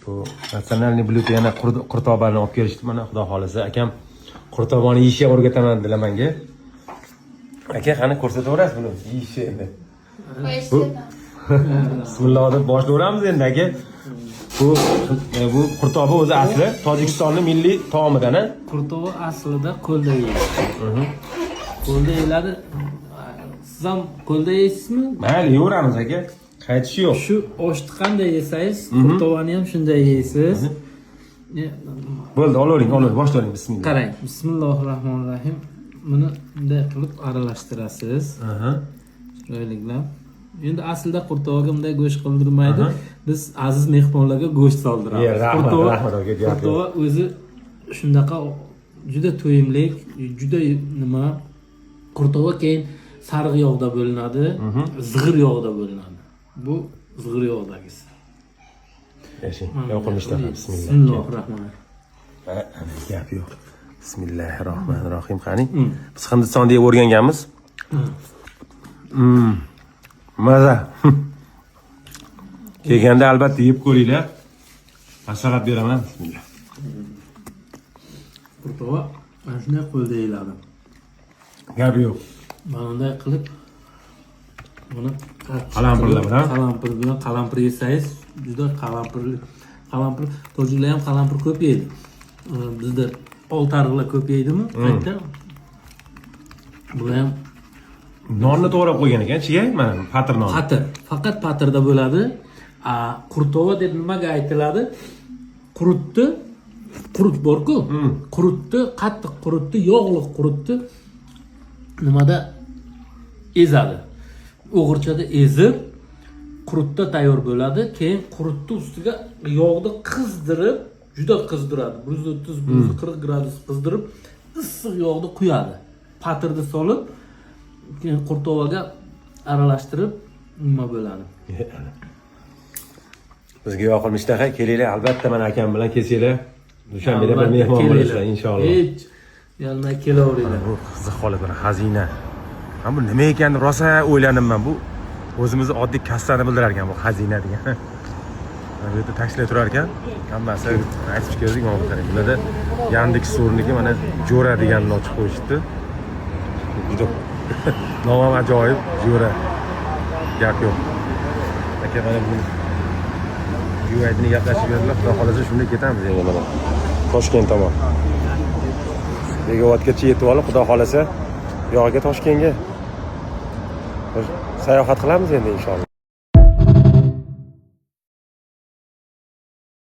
Bu nasionalniy blyuto yana qurtobani olib kelishdi. Mana xudo xolisa akam qurtobani yeyishga o'rgataman dedilar menga. Aka, qani ko'rsataverasiz buni yeyishni endi. Bismillah deb boshlayveramiz endi aka. Bu qurtoba o'zi asli Tojikistonning milliy taomidan-a? Qurtoba aslida qo'lda yeyiladi. Qo'lda yeyiladi. Siz ham qo'lda yeysizmi? Mayli, yeyveramiz aka. Qaytishi yo'q. Shu oshni qanday yesangiz, qurtovani ham shunday yeysiz. Bo'ldi, olavering, boshlayvering. Bismillah. Qarang, bismillahirrohmanirrohim. Buni bunday qilib aralashtirasiz. Chiroyliklab. Endi aslida qurtovaga bunday go'sht qoldirmaydi. Biz aziz mehmonlarga go'sht soldiramiz. Qurtova o'zi shunaqa juda to'yimli, juda nima? Qurtova keyin sariq yog'da bo'linadi, zig'ir yog'da bo'linadi. Bu zig'ir yog'dagisi. Yashing. Yoqimishlar. Bismillah. Bismillahirrohmanirrohim. Gap yo'q. Bismillahirrohmanirrohim. Qani? Biz Hindistonda yeb o'rganganmiz. Maza. Kelganda albatta yeb ko'ringlar. Maslahat beraman. Bismillah. Qurtova mana shunday qo'lda yeyiladi. Gap yo'q. Mana bunday qilib buni qalampir bilan qalampir yesangiz juda qalampir tojiklar ham qalampir ko'p yeydi. Bizda oltariqlar ko'p yeydimi? Qayerda? Bu ham nonni to'g'rab qo'ygan ekan-chi, mana patr non. Faqat patrda bo'ladi. Qurtova deb nimaga aytiladi? Qurut bor-ku. Qurutni, qattiq qurutni, yog'li qurutni nimada ezadi. O'g'irchada ezib, qurutda tayyor bo'ladi. Keyin qurutni ustiga yog'ni qizdirib, juda qizdiradi. 130-140 gradus qizdirib, issiq yog'ni quyadi. Patrda solib, keyin qurtovaga aralashtirib nima bo'ladi. Bizga yoqilmishda kelinglar, albatta men akam bilan kelsanglar. Dushanbeda bir mehmon bo'lishlar inshaalloh. Hech yalmay kelaveringlar. Bu qiziq holat mana xazina. Men bu nima ekan rosa o'ylanimman. Bu o'zimizni oddiy kassani bildirar ekan bu xazina degan. Bu yerda taksilar turar ekan. Hammasi aytib keldik mana bu qarang. Bularda Yandex so'rniki mana Jo'ra deganini ochib qo'yishdi. Juda nomam ajoyib Jo'ra. Gap yo'q. Aka mana bu Yuvaydini gaplashib berdilar. Xudo xolasa shunda ketamiz endi mana. Toshkent tomon. Begovatgacha yetib olib, xudo xolasa yog'iga Toshkentga sayohat qilamiz endi inshaalloh.